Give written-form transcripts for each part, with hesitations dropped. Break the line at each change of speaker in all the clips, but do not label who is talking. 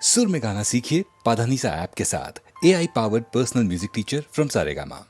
सुर में गाना सीखिए पाधानीसा ऐप के साथ। AI powered personal music teacher from Saregama.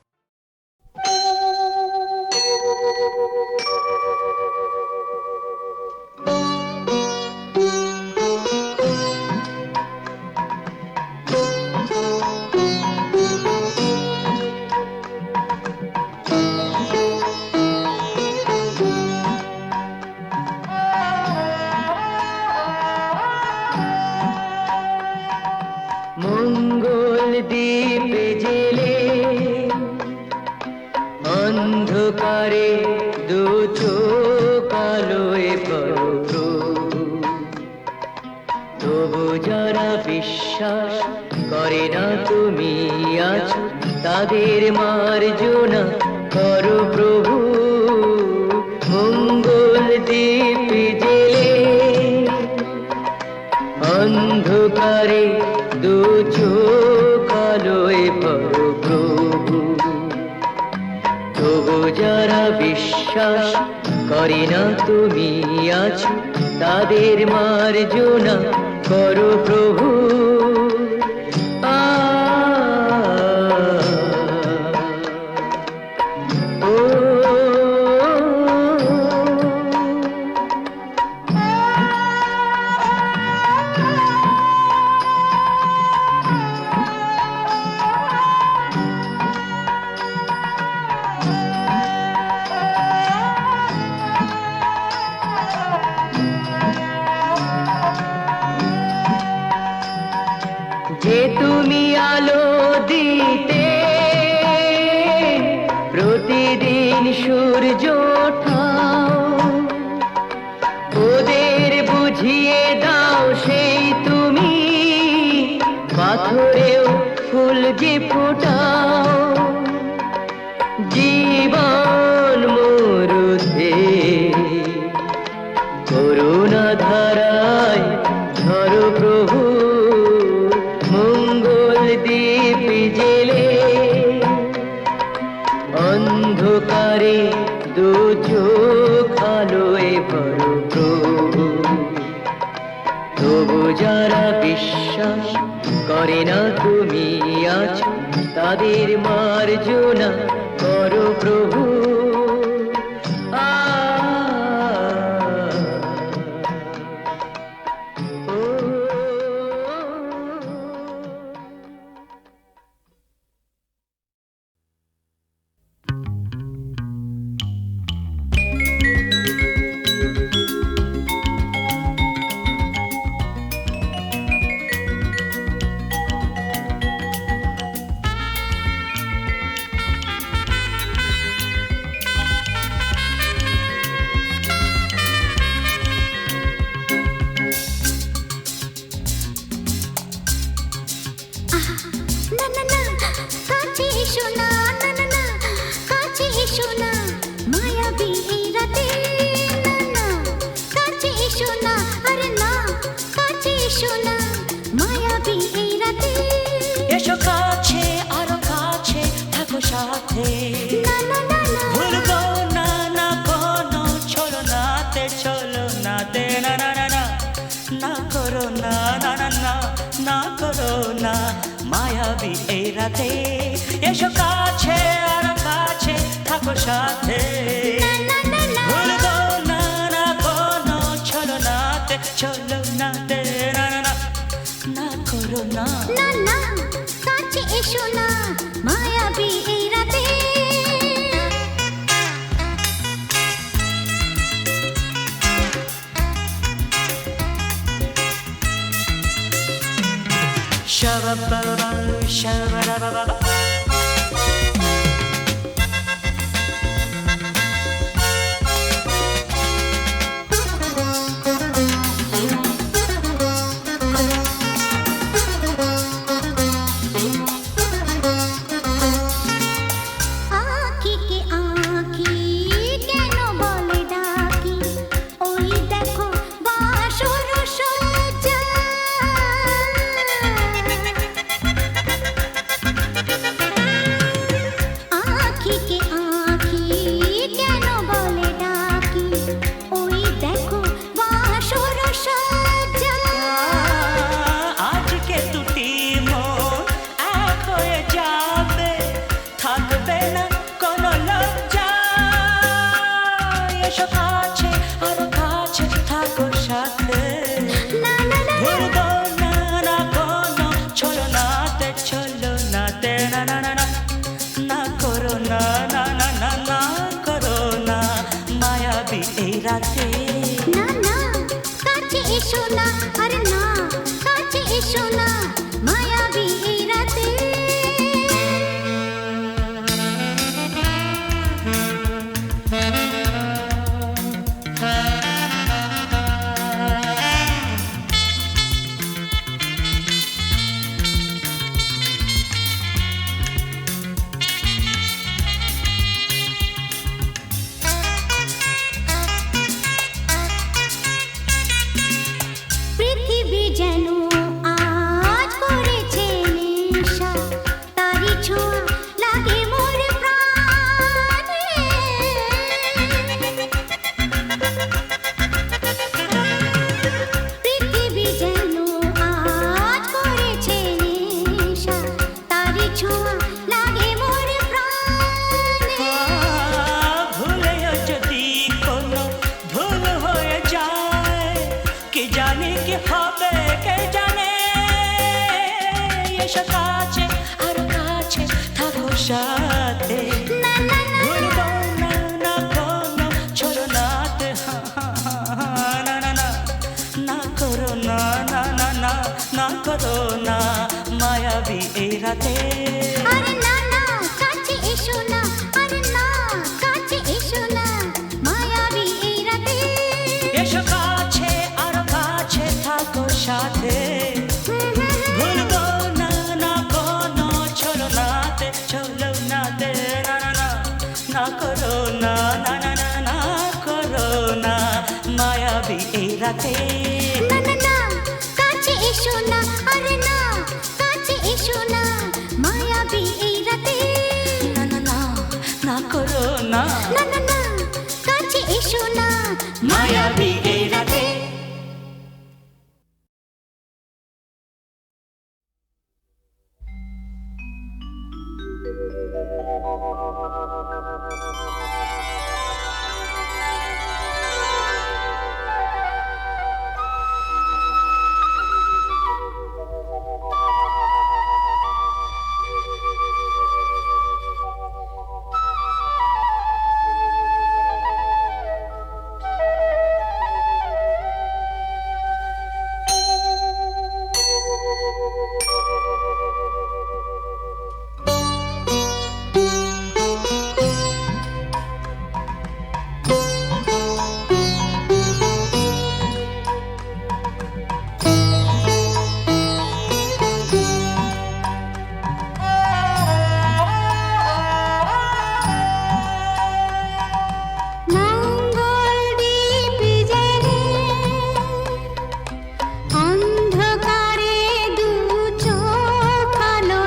মঙ্গল দ্বীপ জেলে অন্ধকারে দু চোখ আলোয় পড়ো, তবু যারা বিশ্বাস করে না তুমি আছো, তাদের মার্জনা করো প্রভু। মঙ্গল দ্বীপ জেলে অন্ধকারে দু চোখ আলোয় পড়ো প্রভু, তবু যারা বিশ্বাস করে না তুমি আছো, তাদের মার্জনা করো প্রভু। যে তুমি আলো দিতে প্রতিদিন সূর্য ওঠাও, ওদের বুঝিয়ে দাও সেই তুমি পাথরেও ফুল যে ফোটাও। জীবন মরুতে করুণা ধারায় ধরো প্রভু। মঙ্গল দ্বীপ জেলে অন্ধকারে দু চোখ আলোয় ভরো প্রভু, তবু যারা বিশ্বাস করে না তুমি আছো, তাদের মার্জনা করো প্রভু।
এসো কাছে আরো কাছে থাকো সাথে, ভুলবো না না কোনো ছলনাতে, চলো নাতে না না না না, না করো না না না না, না করো না মায়াবী এই রাতে। এসো কাছে আরো কাছে থাকো সাথে, ভুলবো না না কোনো ছলনাতে, চলো নাতে না না না, না করো না
না না, কাছে এসো না মায়াবী এই রাতে।
Shabba-ba-ba, shabba-ba-ba-ba.
এসো না আরে না কাছে এসো না মায়াবী এই রাতে পৃথিবী যেন আজ করেছে নেশা তারি ছোঁয়া লাগে মোর প্রাণে পৃথিবী যেন আজ করেছে নেশা তারি ছোঁয়া লাগে মোর প্রাণে
ভুলেও যদি কোনো ভুল হয়ে যায় কে জানে কি হবে কে জানে এসো কাছে আরো কাছে থাকো সাথে
না না না
ভুলবো না না কোনো ছোড়ো নাতে না না না না করো না না না না না করো না মায়াবী এই রাতে
আরে না না কাছে এসো না আরে না কাছে এসো না মায়াবী এই রাতে
এসো কাছে আরো কাছে থাকো সাথে ভুলবো না না কোনো চলো নাতে না না না না করো না না না না না করো না মায়াবী এই রাতে
না না না কাছে এসো না আরে না কাছে এসো না মায়াবী এই রাতে
না না না না করো না
না না না কাছে এসো না
মায়াবী এই রাতে
অন্ধকারে দু চোখ আলো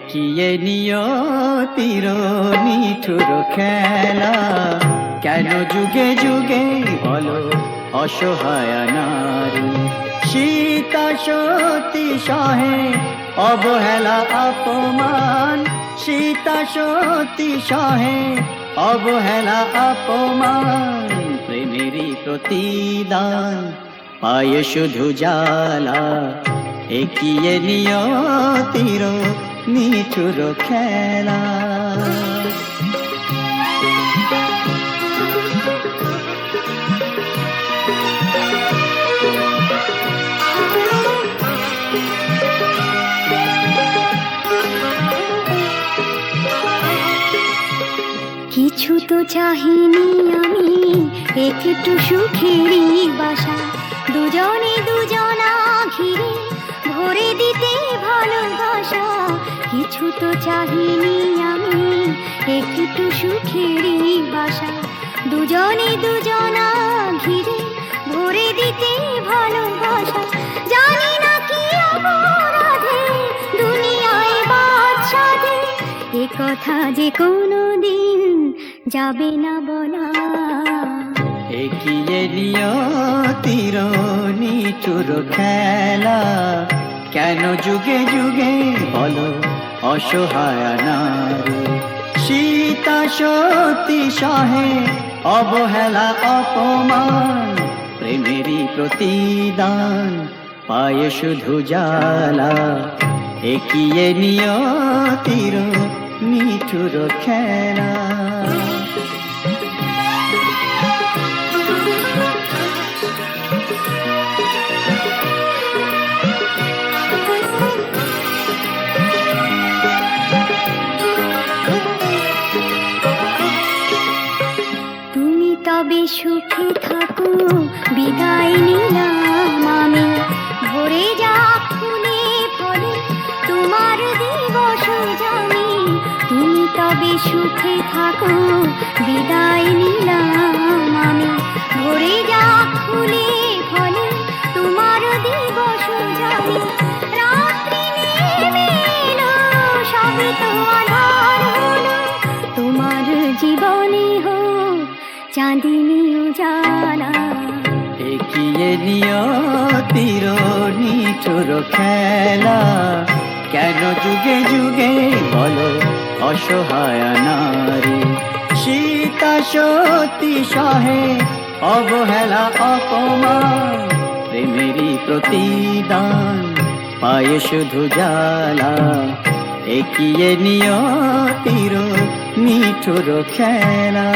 একিয়ে নিয়তির নিঠুর খেলা, কেন যুগে যুগে বলো অসহায় নারী। সীতা সতী সহে অবহেলা অপমান, সীতা সতী সহে অবহেলা অপমান। প্রেমেরই প্রতিদান পায়ে শুধু জ্বালা, একিয়ে নিয়তির নিঠুর খেলা।
কিছু তো চাহিনি আমি, একটু সুখেরই বাসা, দুজনে দুজনা ঘিরে ভরে দিতে ভালোবাসা। কিছু তো চাহিনি আমি, একটু সুখেরই বাসা, দুজনে দুজনা ঘিরে ভরে দিতে ভালোবাসা। জানি না কি অপরাধে দুনিয়ায় বাদশাদে, এ কথা যে কোনো দিন যাবে না বলা।
একিয়ে নিয়তির নিঠুর খেলা, কেন যুগে যুগে বলো অসহায় নারী। সীতা সতী সহে অবহেলা অপমান, প্রেমেরই প্রতিদান পায়ে শুধু জ্বালা। একিয়ে নিয়তির নিঠুর খেলা।
তুমি তবে সুখে থাকো, বিদায় নিলাম আমি। ভরে যা ফুলে ফলে তোমার দিবস জানি। তুমি তবে সুখে থাকো, বিদায় নিলাম আমি। ভরে যা ফুলে ফলে তোমার দিবস জানি। রাত্রি নেমে এলো, সব তো আঁধার হলো, তোমার জীবনে হোক চাঁদিনী উজালা।
একিয়ে নিয়তির নিঠুর খেলা, কেন যুগে যুগে বলো অসহায় নারী। সীতা সতী সহে অবহেলা অপমান, প্রেমেরই প্রতিদান পায়ে শুধু জ্বালা। একিয়ে নিয়তির নিঠুর খেলা।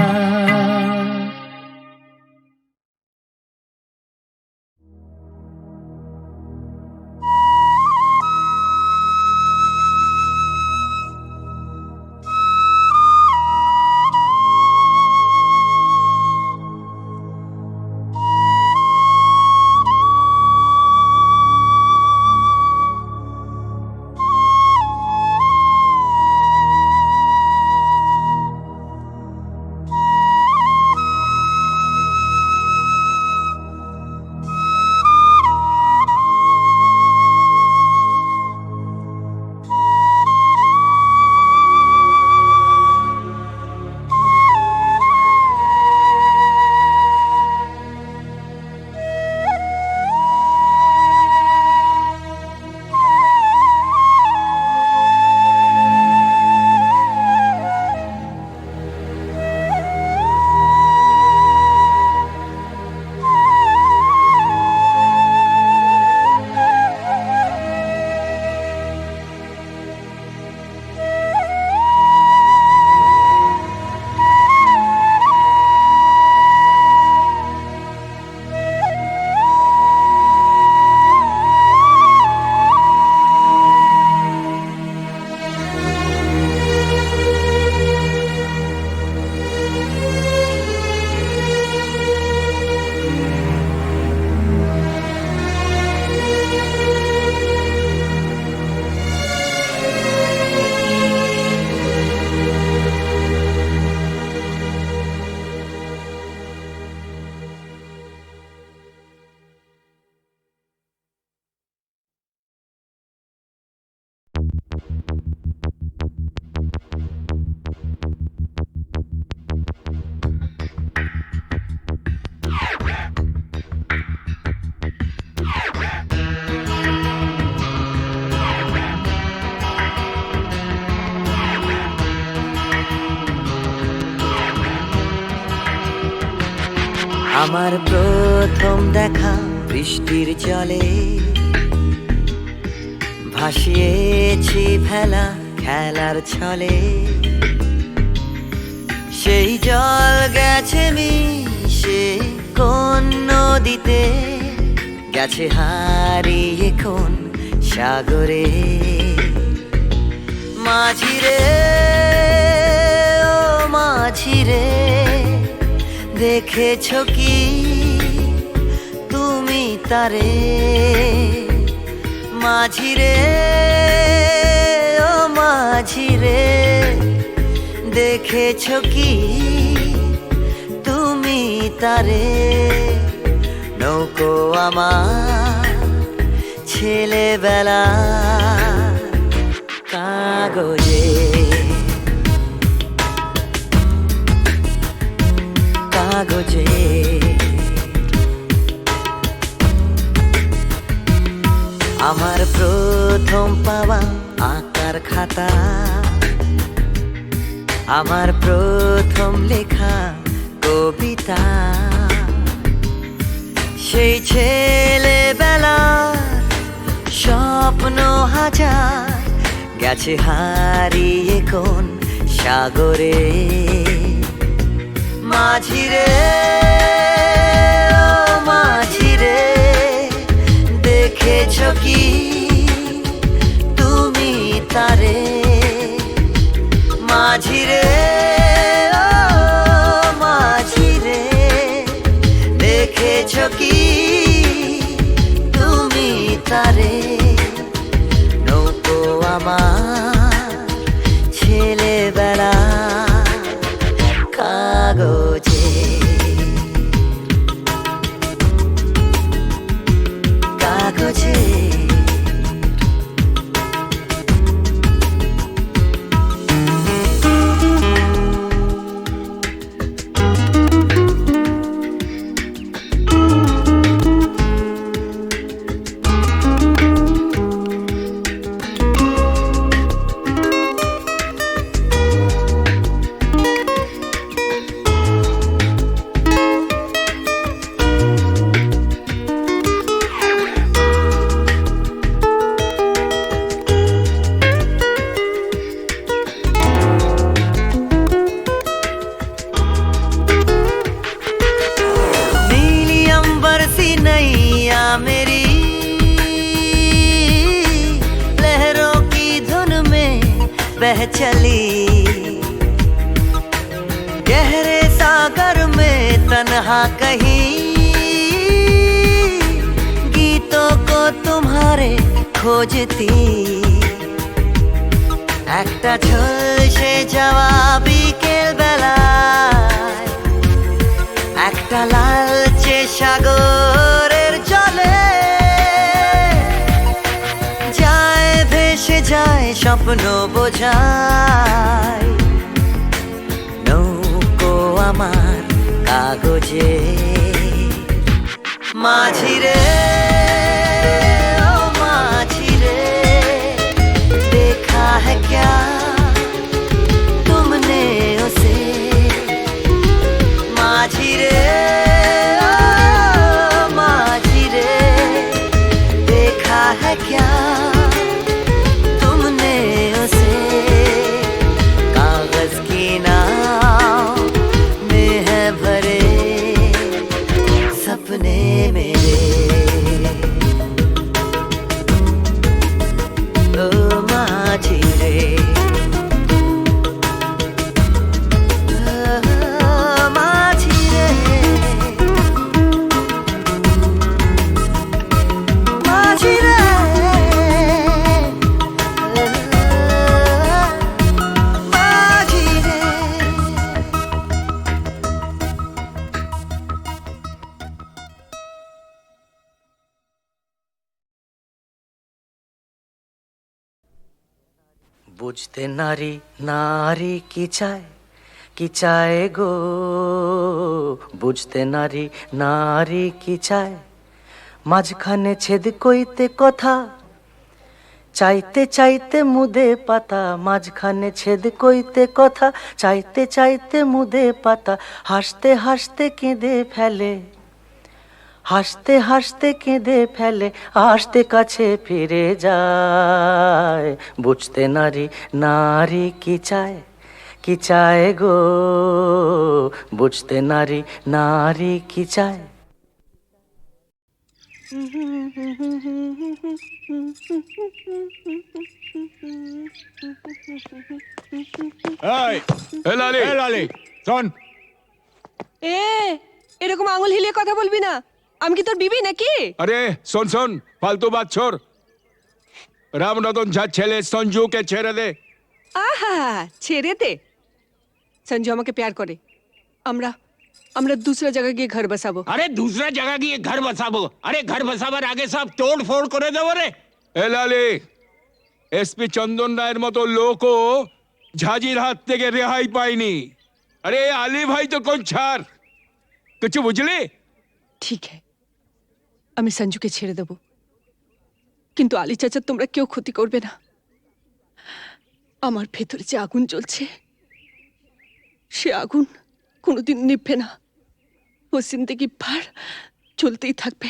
আমার প্রথম দেখা বৃষ্টির জলে ভাসিয়েছি ভেলা খেলার ছলে সেই জল গেছে মিশে কোন নদীতে গেছে হারিয়ে কোন সাগরে মাঝিরে ও মাঝিরে দেখেছ কি তুমি তারে মাঝিরে ও মাঝিরে দেখেছ কি তুমি তারে নৌকো আমার ছেলেবেলা কাগজে কাগজে আমার প্রথম পাওয়া আঁকার খাতা আমার প্রথম লেখা কবিতা সেই ছেলেবেলা স্বপ্ন হাজার গেছে হারিয়ে কোন সাগরে মাঝিরে ও মাঝিরে দেখেছ কি তুমি তারে মাঝিরে ও মাঝিরে দেখেছ কি তুমি তারে নৌকো আমার ছেলেবেলা কাগজে কাগজে मेरी लहरों की धुन में बह चली गहरे सागर में तन्हा कहीं गीतों को तुम्हारे खोजती একটা ঝলসে যাওয়া বিকেল বেলায় একটা লালচে সাগরের জলে যায় ভেসে যায় স্বপ্ন বোঝায় নৌকো আমার কাগজে মাঝিরে ও মাঝিরে देखा है क्या तुमने उसे माझिरे ओ माझिरे देखा है क्या तुमने उसे कागज की नाव में है भरे सपने मेरे ओ माझिरे বুঝতে নারী নারী কি চায় গো বুঝতে নারী নারী কি চায় মাঝখানে ছেদ কইতে কথা চাইতে চাইতে মুদে পাতা মাঝখানে ছেদ কইতে কথা, চাইতে চাইতে মুদে পাতা হাসতে হাসতে কেঁদে ফেলে, হাসতে হাসতে কেঁদে ফেলে, আসতে কাছে ফিরে যায়। বুঝতে নারী নারী কি চায়, কি চায় গো, বুঝতে নারী নারী কি চায়।
লালি শোন,
এরকম আঙুল হিলিয়ে কথা বলবি না, আমি কি তোর বিবি নাকি?
আরে শোন শোন, ফালতু বাত ছোড়। রামরতন ঝা ছেলে সঞ্জুকে ছেড়ে দে।
আহা, ছেড়ে দে। সঞ্জু আমাকে প্যার করে, আমরা আমরা दूसरा जगह গিয়ে ঘর বসাবো।
আরে दूसरा जगह গিয়ে ঘর বসাবো? আরে ঘর বসাবার আগে সব তোড় ফোড় করে দেবো রে।
এ লালি, এসপি চন্দন রায়ের মতো লোকও ঝাঁঝির হাত থেকে রেহাই পায়নি। আরে আলী ভাই তো কোন ছাড়, কিছু বুঝলি?
ঠিক আছে, আমি সঞ্জুকে ছেড়ে দেব, কিন্তু আলী চাচা তোমরা কেউ ক্ষতি করবে না। আমার ভেতরে যে আগুন জ্বলছে, সে আগুন কোনোদিন নিভবে না, ও জিন্দেগি ভর চলতেই থাকবে।